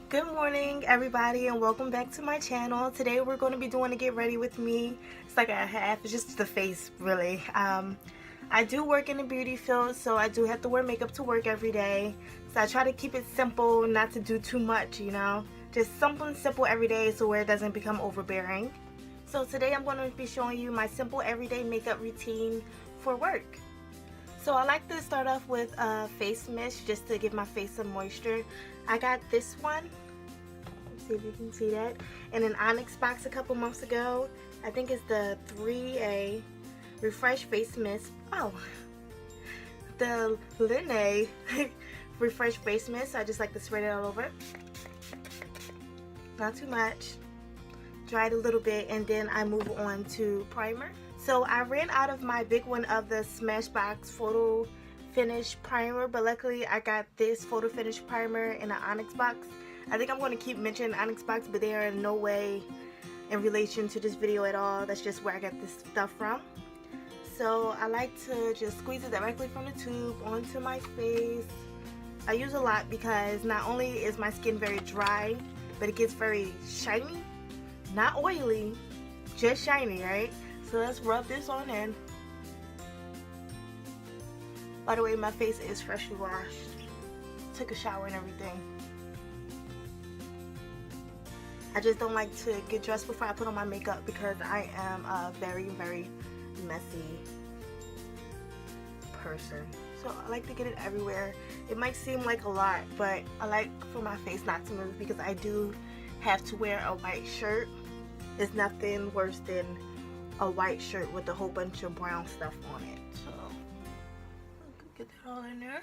Good morning everybody and welcome back to my channel. Today we're going to be doing a get ready with me. It's like a half, it's just the face really. I do work in the beauty field, so I do have to wear makeup to work every day. So I try to keep it simple, not to do too much, you know. Just something simple every day so where it doesn't become overbearing. So today I'm going to be showing you my simple everyday makeup routine for work. So I like to start off with a face mist just to give my face some moisture. I got this one. Let's see if you can see that. In an Onyx box a couple months ago. I think it's the 3A Refresh Face Mist. Oh, the Linne Refresh Face Mist. I just like to spread it all over. Not too much. Dry it a little bit and then I move on to primer. So I ran out of my big one of the Smashbox Photo Finish Primer, but luckily I got this Photo Finish Primer in an Onyx box. I think I'm going to keep mentioning Onyx box, but they are in no way in relation to this video at all. That's just where I got this stuff from. So I like to just squeeze it directly from the tube onto my face. I use a lot because not only is my skin very dry, but it gets very shiny. Not oily, just shiny, right? So let's rub this on in. By the way, my face is freshly washed. Took a shower and everything. I just don't like to get dressed before I put on my makeup because I am a very, very messy person. So I like to get it everywhere. It might seem like a lot, but I like for my face not to move because I do have to wear a white shirt. There's nothing worse than a white shirt with a whole bunch of brown stuff on it. So get that all in there.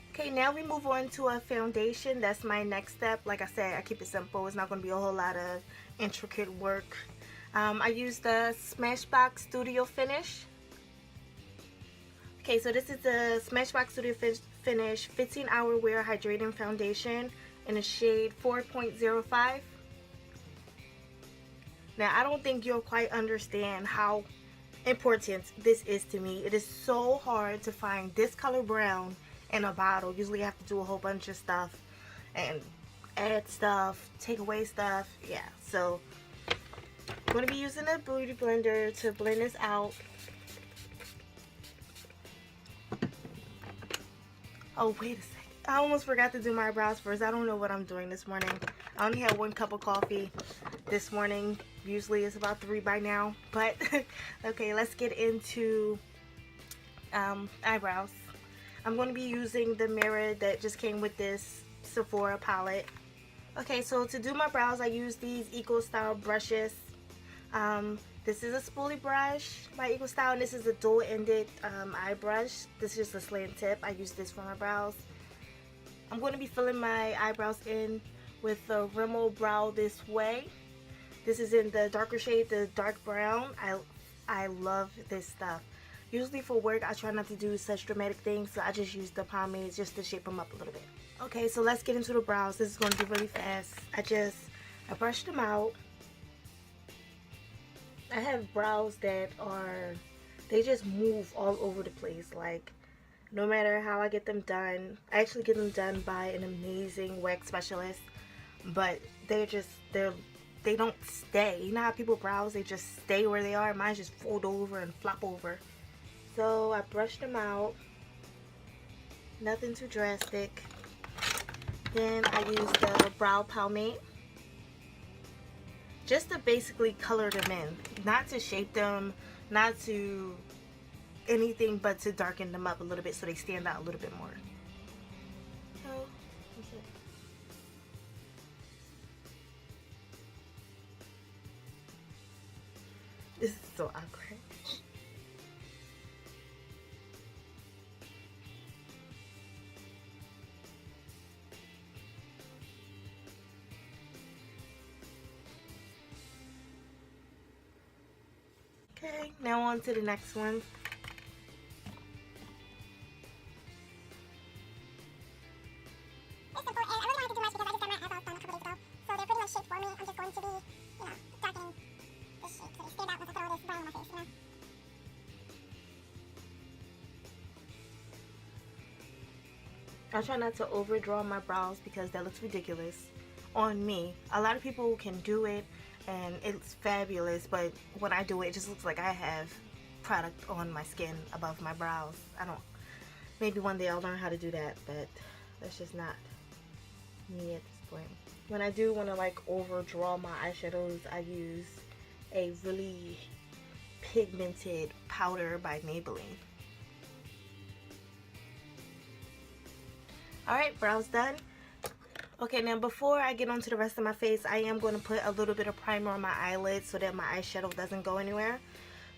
Okay, now we move on to a foundation. That's my next step. Like I said, I keep it simple. It's not going to be a whole lot of intricate work. I use the Smashbox Studio Finish. Okay, so this is the Smashbox Studio Finish 15-Hour Wear Hydrating Foundation in the shade 4.05. Now, I don't think you'll quite understand how important this is to me. It is so hard to find this color brown in a bottle. Usually I have to do a whole bunch of stuff and add stuff, take away stuff. Yeah, so I'm going to be using a beauty blender to blend this out. Oh, wait a second. I almost forgot to do my brows first. I don't know what I'm doing this morning. I only had 1 cup of coffee this morning. Usually it's about 3 by now. But, okay, let's get into eyebrows. I'm going to be using the mirror that just came with this Sephora palette. Okay, so to do my brows, I use these Eco Style brushes. This is a spoolie brush by Eco Style, and this is a dual-ended eye brush. This is just a slant tip. I use this for my brows. I'm going to be filling my eyebrows in with the Rimmel Brow This Way. This is in the darker shade, the dark brown. I love this stuff. Usually for work, I try not to do such dramatic things, so I just use the pomades just to shape them up a little bit. Okay, so let's get into the brows. This is going to be really fast. I brushed them out. I have brows that they just move all over the place. Like, no matter how I get them done, I actually get them done by an amazing wax specialist, but they don't stay. You know how people brows, they just stay where they are? Mine just fold over and flop over. So I brushed them out. Nothing too drastic. Then I used the brow pomade just to basically color them in, not to shape them, not to anything, but to darken them up a little bit so they stand out a little bit more. So that's it. This is so awkward. Okay, now on to the next one. I try not to overdraw my brows because that looks ridiculous on me. A lot of people can do it and it's fabulous, but when I do it, it just looks like I have product on my skin above my brows. I don't, maybe one day I'll learn how to do that, but that's just not me at this point. When I do want to like overdraw my eyeshadows, I use a really pigmented powder by Maybelline. Alright, brows done. Okay, now before I get onto the rest of my face, I am going to put a little bit of primer on my eyelids so that my eyeshadow doesn't go anywhere.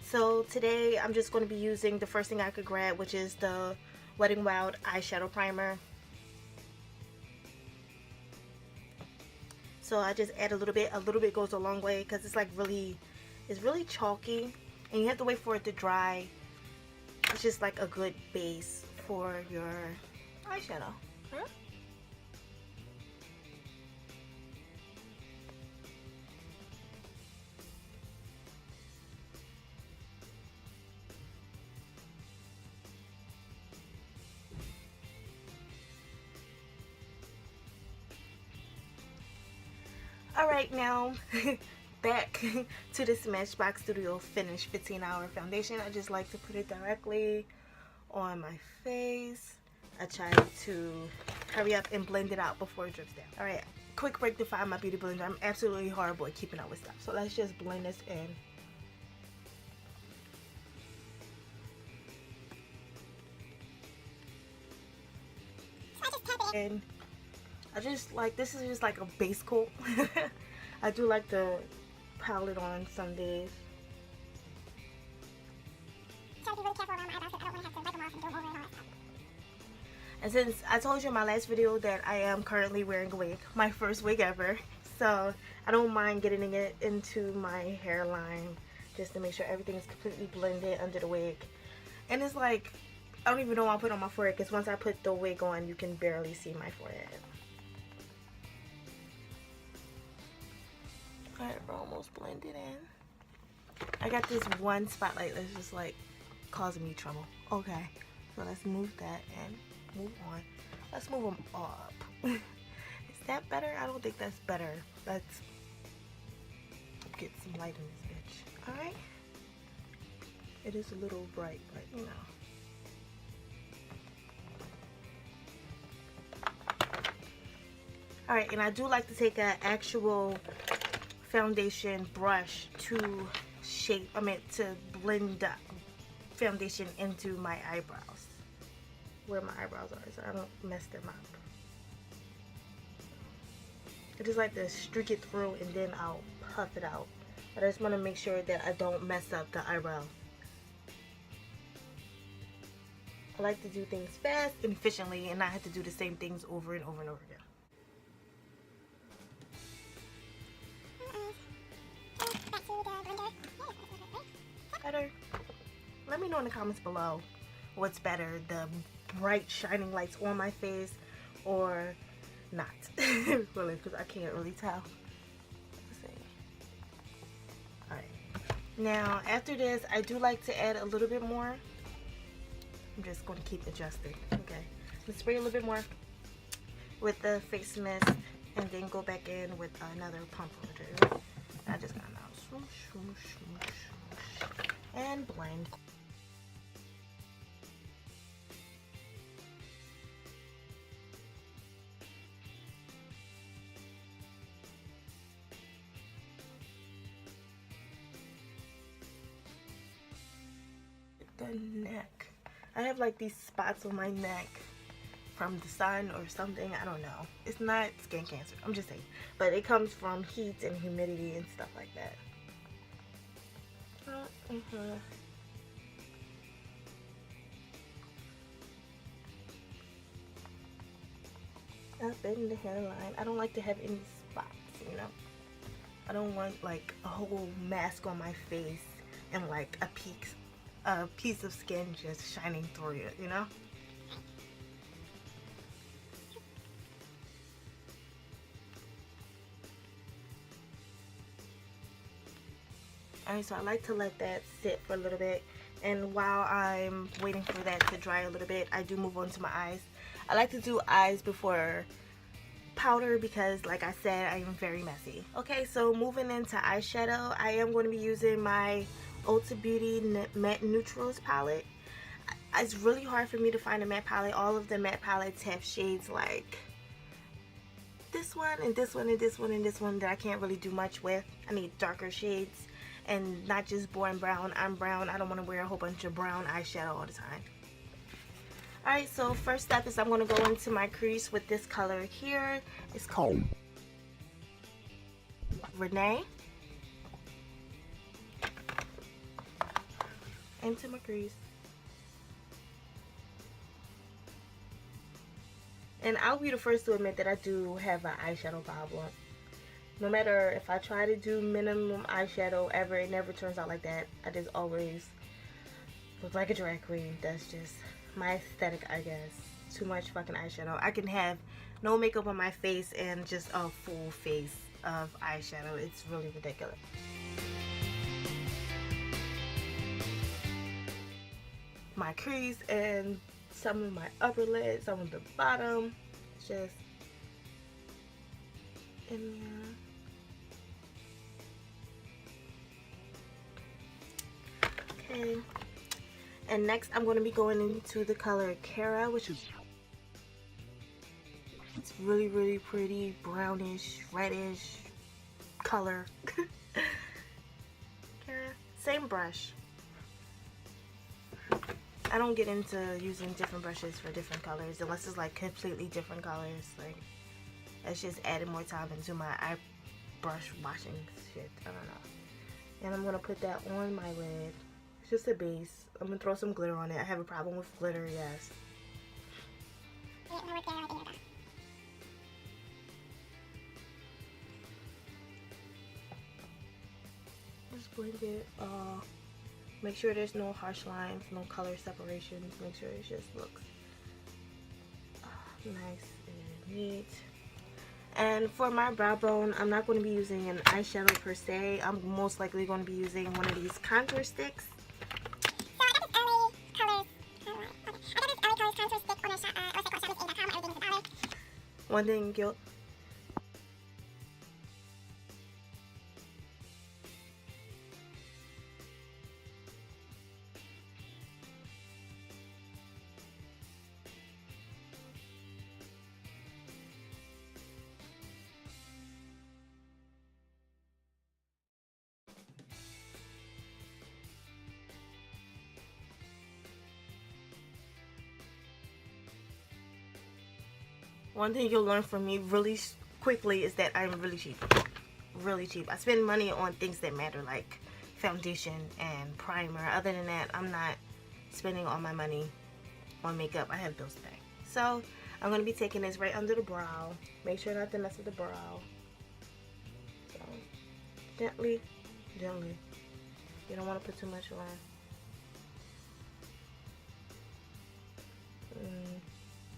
So today I'm just going to be using the first thing I could grab, which is the Wet n Wild eyeshadow primer. So I just add a little bit goes a long way because it's like it's really chalky and you have to wait for it to dry. It's just like a good base for your eyeshadow. Huh? Alright, now back to the Smashbox Studio Finish 15-hour foundation. I just like to put it directly on my face. I try to hurry up and blend it out before it drips down. Alright, quick break to find my beauty blender. I'm absolutely horrible at keeping up with stuff. So let's just blend this in. And I just like, this is just like a base coat. I do like to pile it on some days. Try to be really careful around my eyebrows because I don't want to have to wipe them off and do them over and all that stuff. And since I told you in my last video that I am currently wearing a wig, my first wig ever, so I don't mind getting it into my hairline just to make sure everything is completely blended under the wig. And it's like, I don't even know why I put it on my forehead because once I put the wig on, you can barely see my forehead. Alright, we're almost blended in. I got this one spotlight that's just like causing me trouble. Okay, so let's move that and move on. Let's move them up. Is that better? I don't think that's better. Let's get some light in this bitch. Alright. It is a little bright, but you know. Alright, and I do like to take an actual foundation brush to to blend the foundation into my eyebrows, where my eyebrows are, so I don't mess them up. I just like to streak it through and then I'll puff it out. But I just want to make sure that I don't mess up the eyebrow. I like to do things fast and efficiently and not have to do the same things over and over and over again. Better. Let me know in the comments below what's better, the bright shining lights on my face or not. Really, because I can't really tell. Let's see. Alright. Now after this, I do like to add a little bit more. I'm just going to keep adjusting. Okay. Let's spray a little bit more with the face mist and then go back in with another pump or two. I just got now swoosh, swoosh, swoosh, swoosh, and blend. The neck. I have like these spots on my neck from the sun or something. I don't know. It's not skin cancer. I'm just saying. But it comes from heat and humidity and stuff like that. Up in the hairline. I don't like to have any spots, you know. I don't want like a whole mask on my face and like a piece of skin just shining through it, you know. Alright, so I like to let that sit for a little bit And while I'm waiting for that to dry a little bit, I do move on to my eyes. I like to do eyes before powder because, like I said, I am very messy. Okay, so moving into eyeshadow, I am going to be using my Ulta Beauty Matte Neutrals palette. It's really hard for me to find a matte palette. All of the matte palettes have shades like this one and this one and this one and this one that I can't really do much with. I need darker shades and not just boring brown. I'm brown. I don't want to wear a whole bunch of brown eyeshadow all the time. Alright, so first step is I'm going to go into my crease with this color here. It's called Renee. Into my crease. And I'll be the first to admit that I do have an eyeshadow problem. No matter if I try to do minimum eyeshadow ever, it never turns out like that. I just always look like a drag queen. That's just my aesthetic, I guess. Too much fucking eyeshadow. I can have no makeup on my face and just a full face of eyeshadow. It's really ridiculous. My crease and some of my upper lid, some of the bottom, just in there. Okay. And next I'm going to be going into the color Cara, which is it's really, really pretty brownish, reddish color. Cara, same brush. I don't get into using different brushes for different colors unless it's like completely different colors. Like, that's just adding more time into my eye brush washing shit. I don't know. And I'm going to put that on my lid. It's just a base. I'm going to throw some glitter on it. I have a problem with glitter, yes. Just blend it. Make sure there's no harsh lines, no color separations. Make sure it just looks nice and neat. And for my brow bone, I'm not going to be using an eyeshadow per se. I'm most likely going to be using one of these contour sticks. One thing you'll One thing you'll learn from me really quickly is that I'm really cheap. Really cheap. I spend money on things that matter, like foundation and primer. Other than that, I'm not spending all my money on makeup. I have bills to pay. So I'm going to be taking this right under the brow. Make sure not to mess with the brow. So gently, gently. You don't want to put too much on.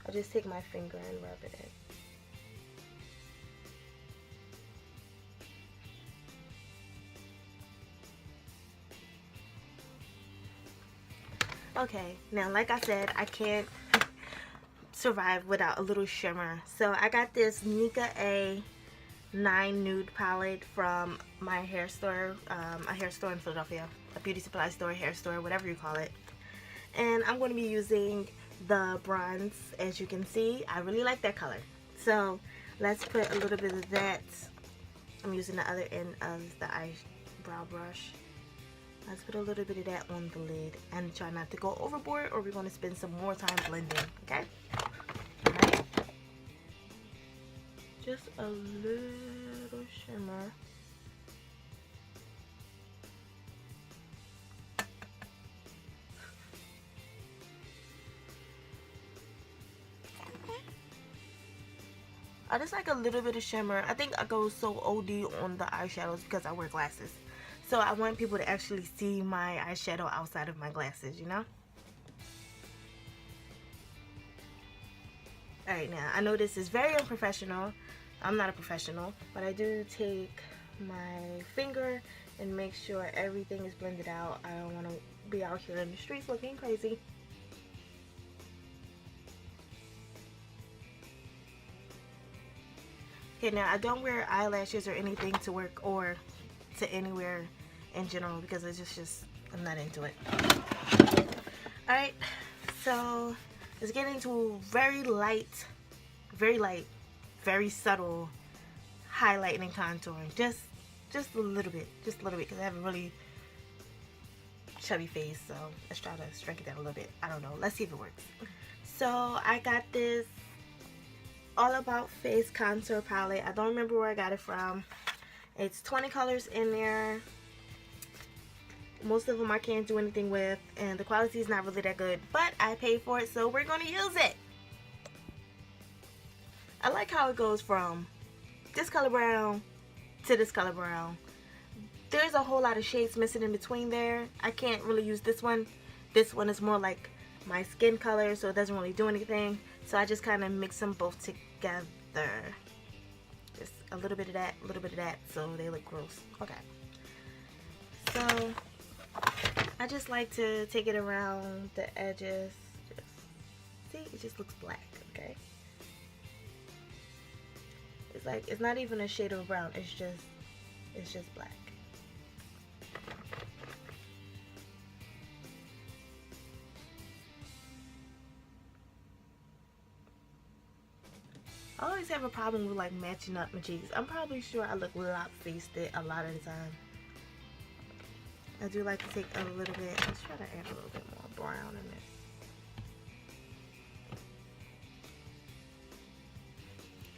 I just take my finger and rub it in. Okay, now like I said, I can't survive without a little shimmer. So I got this Nika A 9 Nude palette from my hair store, a hair store in Philadelphia, a beauty supply store, hair store, whatever you call it. And I'm going to be using the bronze. As you can see, I really like that color. So let's put a little bit of that. I'm using the other end of the eyebrow brush. Let's put a little bit of that on the lid and try not to go overboard, or we're going to spend some more time blending. Okay? Alright. Just a little shimmer. I just like a little bit of shimmer. I think I go so OD on the eyeshadows because I wear glasses. So I want people to actually see my eyeshadow outside of my glasses, you know? Alright, now I know this is very unprofessional. I'm not a professional, but I do take my finger and make sure everything is blended out. I don't want to be out here in the streets looking crazy. Okay, now I don't wear eyelashes or anything to work or to anywhere in general because it's just I'm not into it. Alright, so let's get into very light, very subtle highlighting and contouring. Just a little bit, because I have a really chubby face, so let's try to strike it down a little bit. I don't know, let's see if it works. So I got this All About Face contour palette. I don't remember where I got it from. It's 20 colors in there. Most of them I can't do anything with, and the quality is not really that good, but I paid for it, so we're going to use it. I like how it goes from this color brown to this color brown. There's a whole lot of shades missing in between there. I can't really use this one. This one is more like my skin color, so it doesn't really do anything. So I just kind of mix them both together. Just a little bit of that, a little bit of that, so they look gross. Okay. So I just like to take it around the edges. See, it just looks black, okay? It's like, it's not even a shade of brown, it's just black. I always have a problem with like matching up my cheeks. I'm probably sure I look lop-faced a lot of the time. I do like to take a little bit, let's try to add a little bit more brown in this.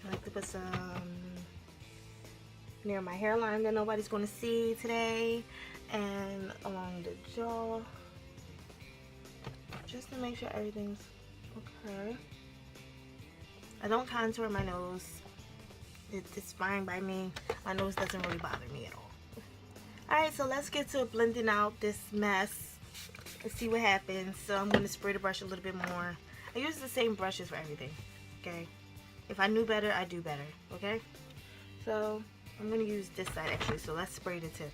I like to put some near my hairline that nobody's going to see today, and along the jaw, just to make sure everything's okay. I don't contour my nose. It's fine by me. My nose doesn't really bother me at all. Alright, so let's get to blending out this mess. Let's see what happens. So I'm going to spray the brush a little bit more. I use the same brushes for everything, okay? If I knew better, I'd do better, okay? So I'm going to use this side actually, so let's spray the tip.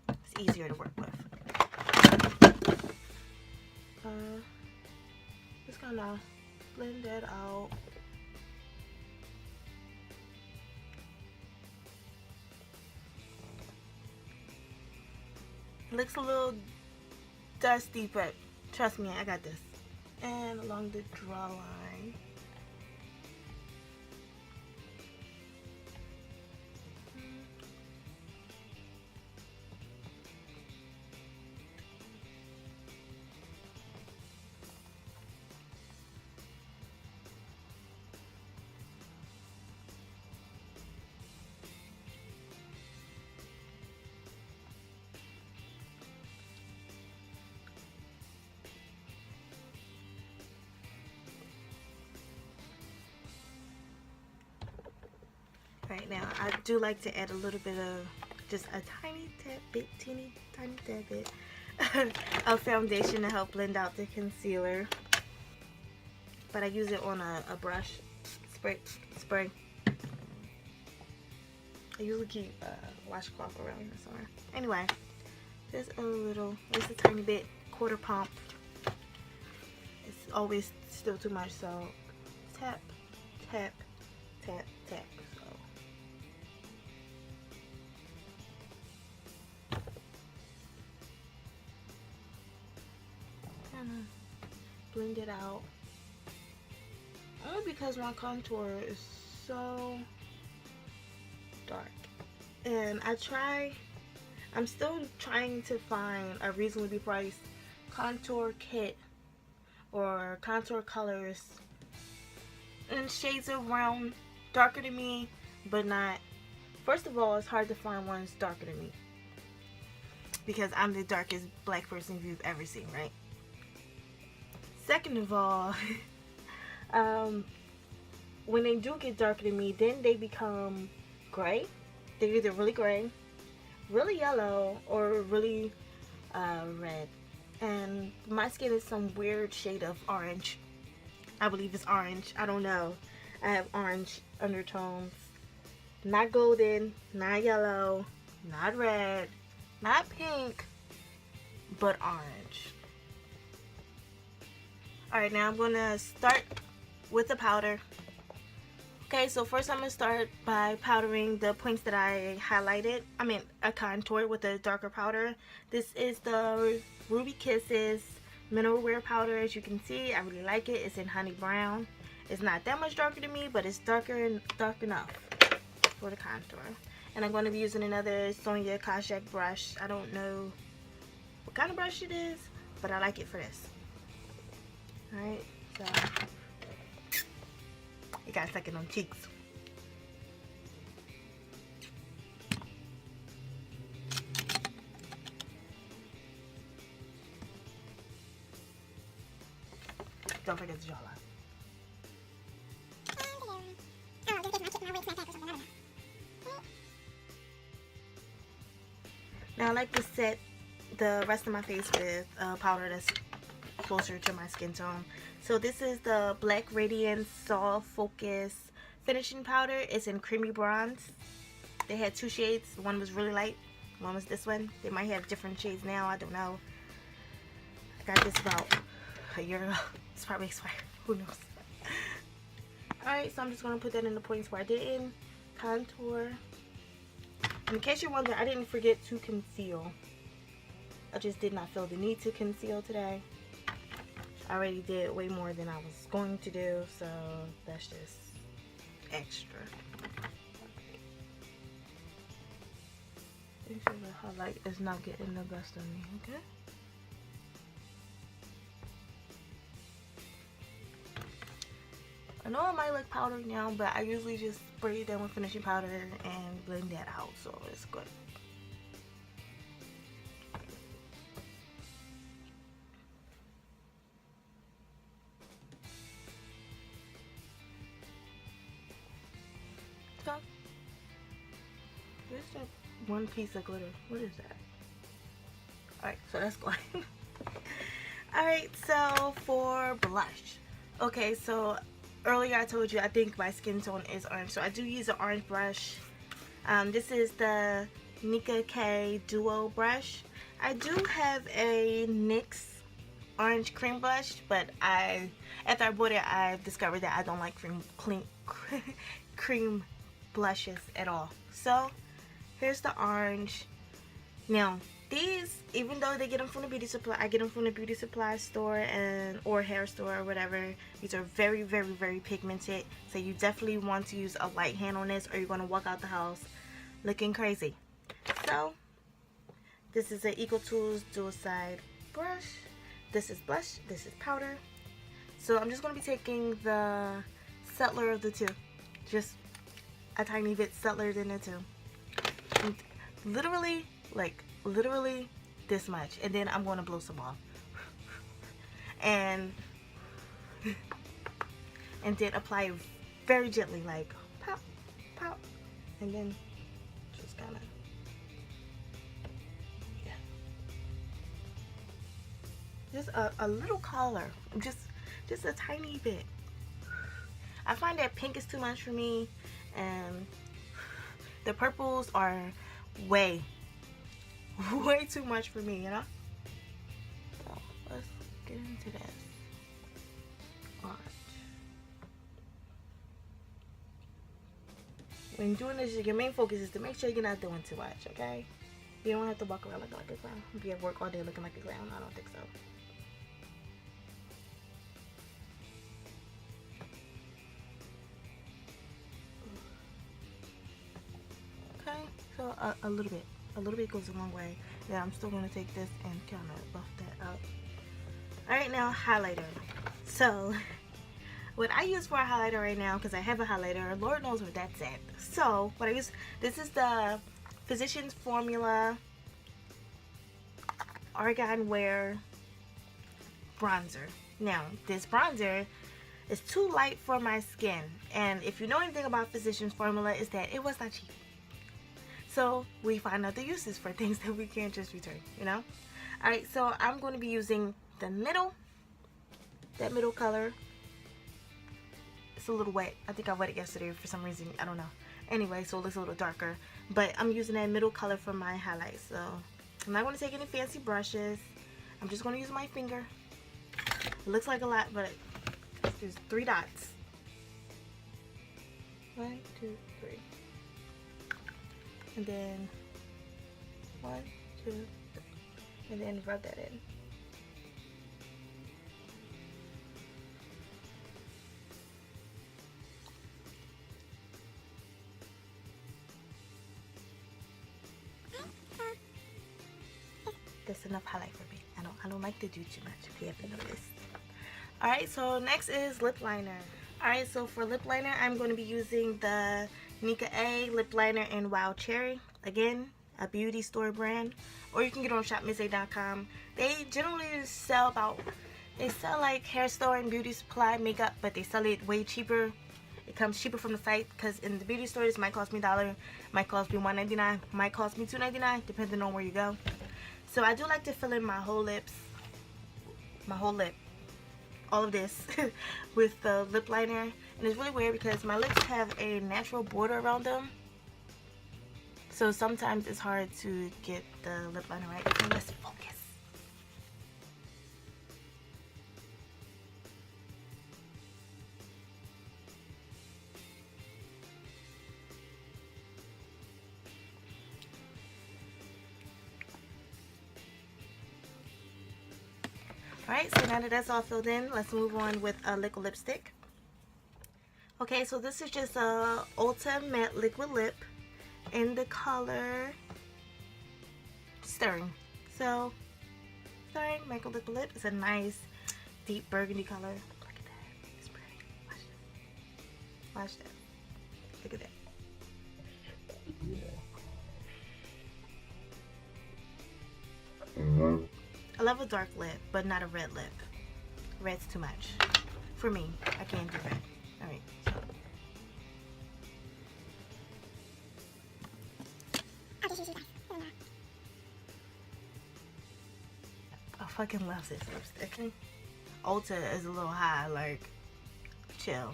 It's easier to work with. Just gonna blend that out. Looks a little dusty, but trust me, I got this. And along the draw line. Right now, I do like to add a little bit of, just a tiny tad bit, tiny tad bit of foundation to help blend out the concealer. But I use it on a brush, spray. I usually keep a washcloth around here somewhere. Anyway, just a little, just a tiny bit, quarter pump. It's always still too much, so tap, tap, tap, tap. Blend it out, only because my contour is so dark, and I'm still trying to find a reasonably priced contour kit or contour colors in shades of brown darker than me, but not, first of all, it's hard to find ones darker than me because I'm the darkest black person you've ever seen, right? Second of all, when they do get darker than me, then they become gray. They're either really gray, really yellow, or really red. And my skin is some weird shade of orange. I believe it's orange. I don't know. I have orange undertones. Not golden, not yellow, not red, not pink, but orange. Alright, now I'm going to start with the powder. Okay, so first I'm going to start by powdering the points that I highlighted. I contoured with a darker powder. This is the Ruby Kisses Mineral Wear Powder. As you can see, I really like it. It's in honey brown. It's not that much darker than me, but it's dark enough for the contour. And I'm going to be using another Sonia Kashak brush. I don't know what kind of brush it is, but I like it for this. Alright, so you got stuck in them cheeks. Don't forget the jawline. Now I like to set the rest of my face with powder that's closer to my skin tone. So this is the Black Radiance Soft Focus Finishing Powder. It's in Creamy Bronze. They had two shades. One was really light. One was this one. They might have different shades now. I don't know. I got this about a year ago. It's probably expired. Who knows? Alright, so I'm just going to put that in the points where I didn't contour. In case you're wondering, I didn't forget to conceal. I just did not feel the need to conceal today. I already did way more than I was going to do, so that's just extra. Make sure the highlight is not getting the best of me, okay? I know I might look powdery now, but I usually just spray it down with finishing powder and blend that out, so it's good. So, where's that one piece of glitter? What is that? Alright, so that's going. Alright, so for blush. Okay, so earlier I told you I think my skin tone is orange, so I do use an orange brush. This is the Nika K Duo brush. I do have a NYX orange cream blush, but after I bought it, I discovered that I don't like cream blushes at all. So here's the orange. Now these, even though they get them from the beauty supply, I get them from the beauty supply store or hair store or whatever. These are very, very, very pigmented, so you definitely want to use a light hand on this, or you're gonna walk out the house looking crazy. So this is an Eco Tools dual side brush. This is blush. This is powder. So I'm just gonna be taking the subtler of the two, just a tiny bit subtler than the two. And literally this much, and then I'm going to blow some off and then apply it very gently, like pop pop, and then just kind of, yeah, just a little color, just a tiny bit. I find that pink is too much for me, and the purples are way too much for me, you know? So let's get into this orange. When doing this, your main focus is to make sure you're not doing too much, okay? You don't have to walk around looking like a clown. Be at work all day looking like a clown. I don't think so. Okay, so a little bit goes a long way. Yeah, I'm still going to take this and kind of buff that up. Alright, now highlighter. So what I use for a highlighter right now, because I have a highlighter, Lord knows where that's at. So what I use, this is the Physicians Formula Argan Wear bronzer. Now this bronzer is too light for my skin, and if you know anything about Physicians Formula, is that it was not cheap. So we find other uses for things that we can't just return, you know? Alright, so I'm going to be using the middle, that middle color. It's a little wet. I think I wet it yesterday for some reason. I don't know. Anyway, so it looks a little darker. But I'm using that middle color for my highlights. So I'm not going to take any fancy brushes. I'm just going to use my finger. It looks like a lot, but there's 3 dots. 1, 2, 3. And then 1, 2, 3. And then rub that in. That's enough highlight for me. I don't like to do too much, if you haven't noticed. Alright, so next is lip liner. Alright, so for lip liner, I'm going to be using the Nika A lip liner in Wild Cherry. Again, a beauty store brand. Or you can get it on shopmissa.com. They generally sell like hair store and beauty supply makeup, but they sell it way cheaper. It comes cheaper from the site, because in the beauty stores, it might cost me $1, might cost me $1.99, might cost me $2.99, depending on where you go. So I do like to fill in my whole lip, all of this with the lip liner. And it's really weird because my lips have a natural border around them. So sometimes it's hard to get the lip liner right. So let's focus. Alright, so now that that's all filled in, let's move on with a liquid lipstick. Okay, so this is just a Ulta Matte Liquid Lip in the color Stirring. So, Stirring Matte Liquid Lip is a nice deep burgundy color. Look at that. It's pretty. Watch that. Look at that. I love a dark lip, but not a red lip. Red's too much. For me, I can't do red. Alright. I fucking love this lipstick. Ulta is a little high, like, chill.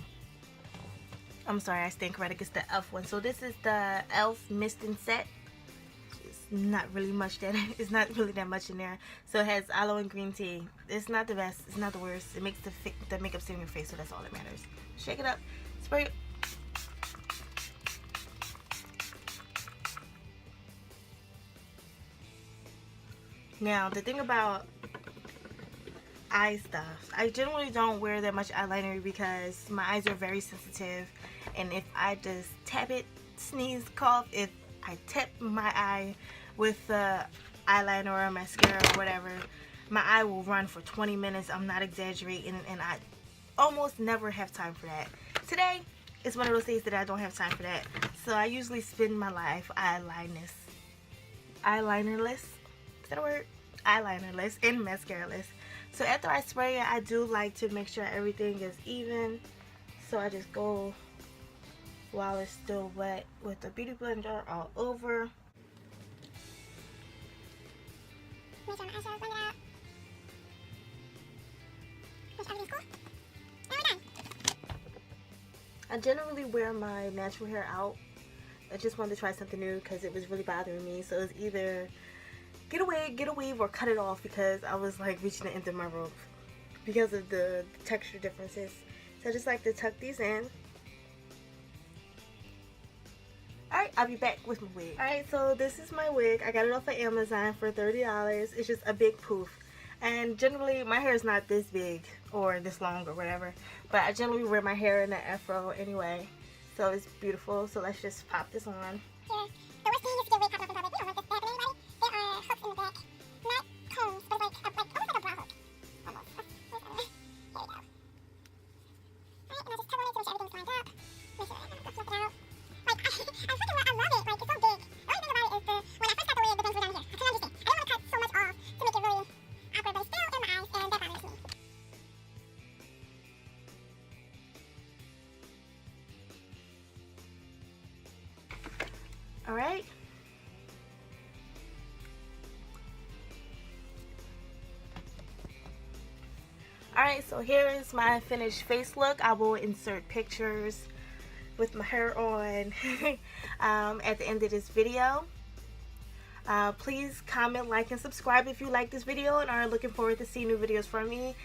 I'm sorry, I stand corrected. It's the e.l.f. one. So this is the e.l.f. Mist and Set. Not really much that it's not really that much in there. So it has aloe and green tea. It's not the best, it's not the worst. It makes the makeup stay in your face, so that's all that matters. Shake it up, spray it. Now the thing about eye stuff, I generally don't wear that much eyeliner because my eyes are very sensitive, and if I just tap it, sneeze, cough, if I tap my eye with the eyeliner or mascara or whatever, my eye will run for 20 minutes. I'm not exaggerating, and I almost never have time for that. Today is one of those days that I don't have time for that. So I usually spend my life eyelinerless. Is that a word? Eyelinerless and mascara-less. So after I spray it, I do like to make sure everything is even. So I just go while it's still wet with the beauty blender all over. Make sure my eyeshadow blend it out. Make sure everything's cool. Now we're done. I generally wear my natural hair out. I just wanted to try something new because it was really bothering me. So it's either get a weave, or cut it off, because I was like reaching the end of my rope because of the texture differences. So I just like to tuck these in. Alright, I'll be back with my wig. Alright, so this is my wig. I got it off of Amazon for $30. It's just a big poof. And generally, my hair is not this big or this long or whatever. But I generally wear my hair in an afro anyway. So it's beautiful. So let's just pop this on. Yeah. The worst thing is to get wig popped off in public. We don't want this to happen to anybody. There are hooks in the back. Not combs, but like almost like a bra hook. Almost. There we go. Alright, and I just tug on it to make sure everything's lined up. Make sure I'm not flipping out. Like, I love it. Like, it's so big. The only thing about it is when I first got the wig, the bangs were down here. I couldn't understand. I didn't want to cut so much off to make it really awkward, but it's still in my eyes, and that bothers me. Alright. Alright, so here is my finished face look. I will insert pictures with my hair on at the end of this video. Please comment, like, and subscribe if you like this video and are looking forward to seeing new videos from me.